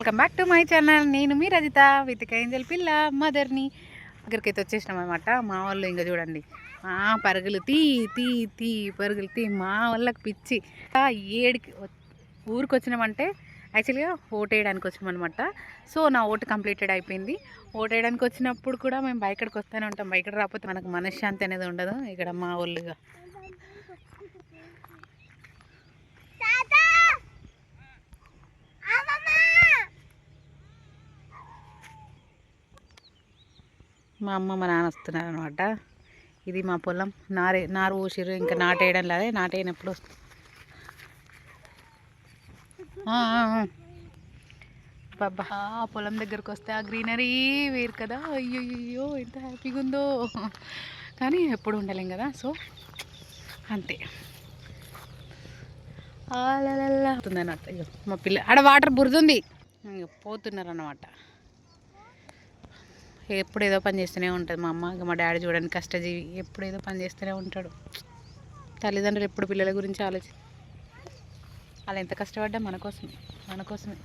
Welcome back to my channel. నేను మీ Rajitha with Angel పిల్ల మదర్ని. దగ్గరికి వచ్చేసినాం అనమాట. మా వాళ్ళు ఇంకా చూడండి పరుగులు తీ తీ తీ పరుగులు తీ. మా వాళ్ళకి పిచ్చి. ఏడికి ఊరికి వచ్చినామంటే యాక్చువల్గా ఓటు వేయడానికి వచ్చినాం అనమాట. సో నా ఓటు కంప్లీటెడ్ అయిపోయింది. ఓటు వేయడానికి వచ్చినప్పుడు కూడా మేము బయటకు వస్తూనే ఉంటాం. బయట రాకపోతే మనకు మనశ్శాంతి అనేది ఉండదు. ఇక్కడ మా వాళ్ళుగా మా అమ్మ మా నాన్న వస్తున్నారు అనమాట. ఇది మా పొలం. నారు పోసిర్రు, ఇంకా నాటేయడం లేదే. నాటేయనప్పుడు వస్తుంది. బాబా పొలం దగ్గరకు వస్తే ఆ గ్రీనరీ వేరు కదా. అయ్యో ఎంత హ్యాపీగా ఉందో. కానీ ఎప్పుడు ఉండలేం కదా. సో అంతే అవుతుందన్నమాట. అయ్యో మా పిల్ల ఆడ వాటర్ బురదుంది పోతున్నారు అన్నమాట. ఎప్పుడు ఏదో పని చేస్తూనే ఉంటుంది మా అమ్మ. మా డాడీ చూడండి కష్టజీవి, ఎప్పుడు ఏదో పని చేస్తూనే ఉంటాడు. తల్లిదండ్రులు ఎప్పుడు పిల్లల గురించి ఆలోచి వాళ్ళు ఎంత కష్టపడ్డా మన కోసమే మనం కోసమే.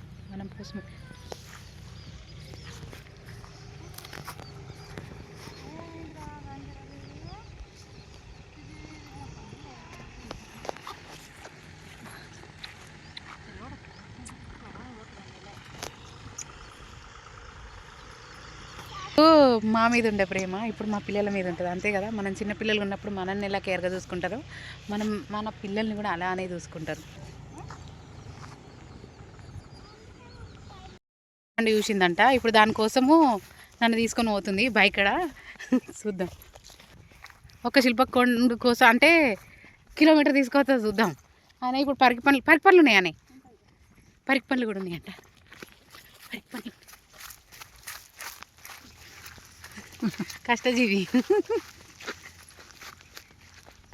మా మీద ఉండే ప్రేమ ఇప్పుడు మా పిల్లల మీద ఉంటుంది. అంతే కదా. మనం చిన్న పిల్లలు ఉన్నప్పుడు మనల్ని ఎలా కేర్గా చూసుకుంటారో మన పిల్లల్ని కూడా అలానే చూసుకుంటారు. అండి చూసిందంట. ఇప్పుడు దానికోసము నన్ను తీసుకొని పోతుంది బైకడ. చూద్దాం. ఒక శిల్పకొండ కోసం అంటే కిలోమీటర్ తీసుకొస్తా చూద్దాం. ఆయన ఇప్పుడు పరికి పనులు ఉన్నాయి. అని పరికి పనులు కూడా ఉన్నాయంట. పరికి పనులు కష్టజీవి.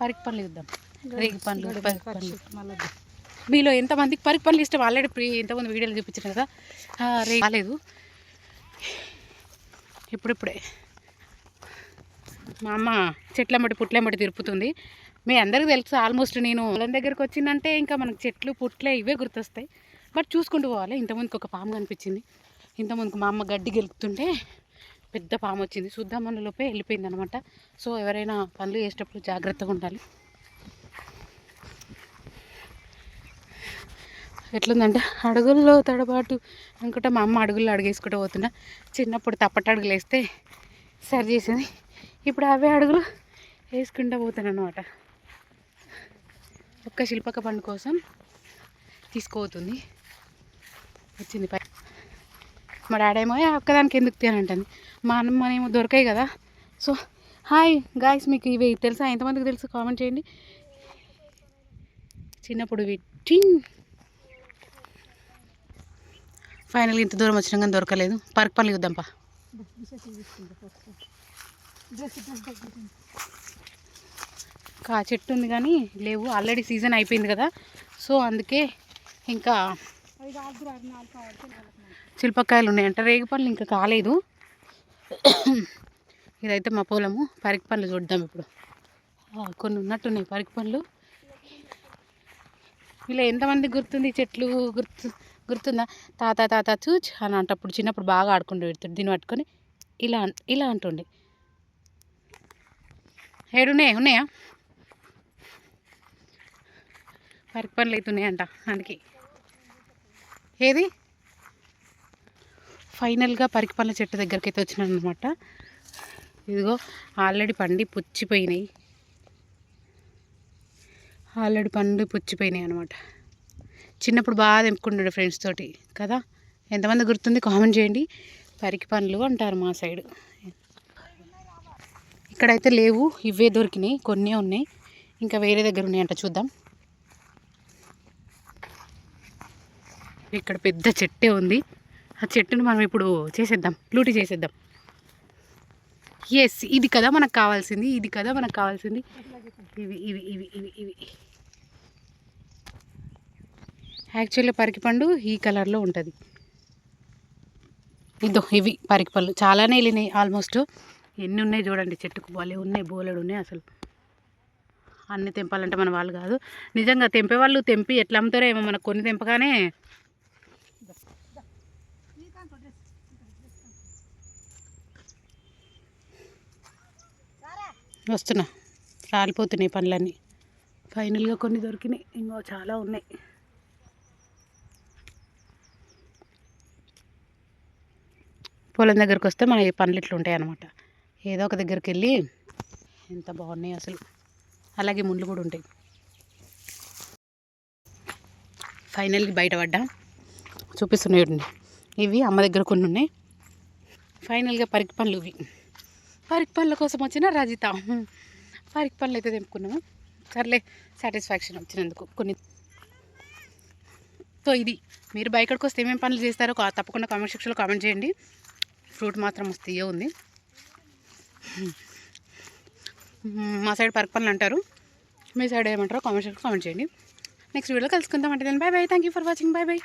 పరికి పనులు చూద్దాం. రేగి పనులు పరికి పనులు. మీలో ఎంతమందికి పరికి పనులు ఇష్టం? ఆల్రెడీ ఎంతమంది వీడియోలు చూపించారు కదా. రేగి రాలేదు. ఇప్పుడిప్పుడే మా అమ్మ చెట్లమ్మటి పుట్లమ్మటి తిరుపుతుంది. మీ అందరికీ తెలుసు ఆల్మోస్ట్. నేను పొలం దగ్గరికి వచ్చిందంటే ఇంకా మనకు చెట్లు పుట్లే ఇవే గుర్తొస్తాయి. బట్ చూసుకుంటూ పోవాలి. ఇంతమందికి ఒక పాము కనిపించింది. ఇంతమందికి మా అమ్మ గడ్డి గెలుపుతుంటే పెద్ద పాము వచ్చింది. చూద్దామన్న లోపే వెళ్ళిపోయింది అనమాట. సో ఎవరైనా పనులు చేసేటప్పుడు జాగ్రత్తగా ఉండాలి. ఎట్లుందంటే అడుగుల్లో తడబాటు అనుకుంటా మా అమ్మ అడుగుల్లో అడుగేసుకుంటూ పోతున్నా. చిన్నప్పుడు తప్పట అడుగులు వేస్తే సరి చేసింది. ఇప్పుడు అవే అడుగులు వేసుకుంటూ పోతాను అనమాట. ఒక్క శిల్పక పండు కోసం తీసుకోపోతుంది. వచ్చింది పై. మా డాడీ ఏమో ఒక్కదానికి ఎందుకు తినంటుంది. మా అమ్మనేమో దొరకాయి కదా. సో హాయ్ గాయ్స్, మీకు ఇవి తెలుసా? ఎంతమందికి తెలుసు కామెంట్ చేయండి. చిన్నప్పుడు ఫైనల్గా ఇంత దూరం వచ్చినా కానీ దొరకలేదు. పరికి పనులు చూద్దాంపా. ఇంకా చెట్టు ఉంది కానీ లేవు. ఆల్రెడీ సీజన్ అయిపోయింది కదా. సో అందుకే ఇంకా శిల్పకాయలు ఉన్నాయంట. రేగి పనులు ఇంకా కాలేదు. ఇదైతే మా పొలము. పరికి పనులు చూద్దాం ఇప్పుడు. కొన్ని ఉన్నట్టున్నాయి పరికి పనులు. ఇలా ఎంతమంది గుర్తుంది? చెట్లు గుర్తుందా? తాత చూచ్ అని అంటప్పుడు చిన్నప్పుడు బాగా ఆడుకుంటూ పెడుతుంది. దీన్ని పట్టుకొని ఇలా అంటుండే. ఉన్నాయా పరికి పనులు అవుతున్నాయంట. అందుకే ఏది ఫైనల్గా పరికి పనుల చెట్టు దగ్గరికి అయితే వచ్చినాను అనమాట. ఇదిగో ఆల్రెడీ పుచ్చిపోయినాయి అనమాట. చిన్నప్పుడు బాగా తెంపుకుంటుండే ఫ్రెండ్స్ తోటి కదా. ఎంతమంది గుర్తుంది కామెంట్ చేయండి. పరికి పనులు అంటారు మా సైడ్. ఇక్కడైతే లేవు, ఇవే దొరికినాయి. కొన్ని ఉన్నాయి, ఇంకా వేరే దగ్గర ఉన్నాయంట. చూద్దాం. ఇక్కడ పెద్ద చెట్టే ఉంది. ఆ చెట్టును మనం ఇప్పుడు చేసేద్దాం, లూటీ చేసేద్దాం. ఎస్, ఇది కదా మనకు కావాల్సింది. ఇవి ఇవి ఇవి ఇవి ఇవి యాక్చువల్గా పరికి పండు ఈ కలర్లో ఉంటుంది. ఇవి పరికి పళ్ళు చాలానే వెళ్ళినాయి. ఆల్మోస్ట్ ఎన్ని ఉన్నాయి చూడండి. చెట్టుకు వాళ్ళే ఉన్నాయి, బోలెడు ఉన్నాయి. అసలు అన్ని తెంపాలంటే మన వాళ్ళు కాదు. నిజంగా తెంపే వాళ్ళు తెంపి ఎట్లా అమ్ముతారో ఏమో. మనకు కొన్ని తెంపగానే వస్తున్నా, రాలిపోతున్నాయి పనులన్నీ. ఫైనల్గా కొన్ని దొరికినాయి, ఇంకో చాలా ఉన్నాయి. పొలం దగ్గరికి వస్తే మన పనులు ఇట్లా ఉంటాయి అన్నమాట. ఏదో ఒక దగ్గరికి వెళ్ళి ఎంత బాగున్నాయి అసలు. అలాగే ముళ్ళు కూడా ఉంటాయి. ఫైనల్గా బయటపడ్డా, చూపిస్తున్నాయి. ఇవి అమ్మ దగ్గర కొన్ని ఉన్నాయి. ఫైనల్గా పరికి పనులు ఇవి. పరికి పనుల కోసం వచ్చిన రజిత. పరికి పనులు అయితే తెంపుకున్నాము. సర్లే, సాటిస్ఫాక్షన్ వచ్చినందుకు కొన్ని. సో ఇది, మీరు బయటకు వస్తే ఏమేమి పనులు చేస్తారో తప్పకుండా కామెంట్ సెక్షన్లో కామెంట్ చేయండి. ఫ్రూట్ మాత్రం మస్తు తీయ ఉంది. మా సైడ్ పరికి పనులు అంటారు, మీ సైడ్ ఏమంటారో కామెంట్ సెక్షన్లో కామెంట్ చేయండి. నెక్స్ట్ వీడియోలో కలుసుకుందాం. అంటే bye bye. Thank you for watching. Bye bye.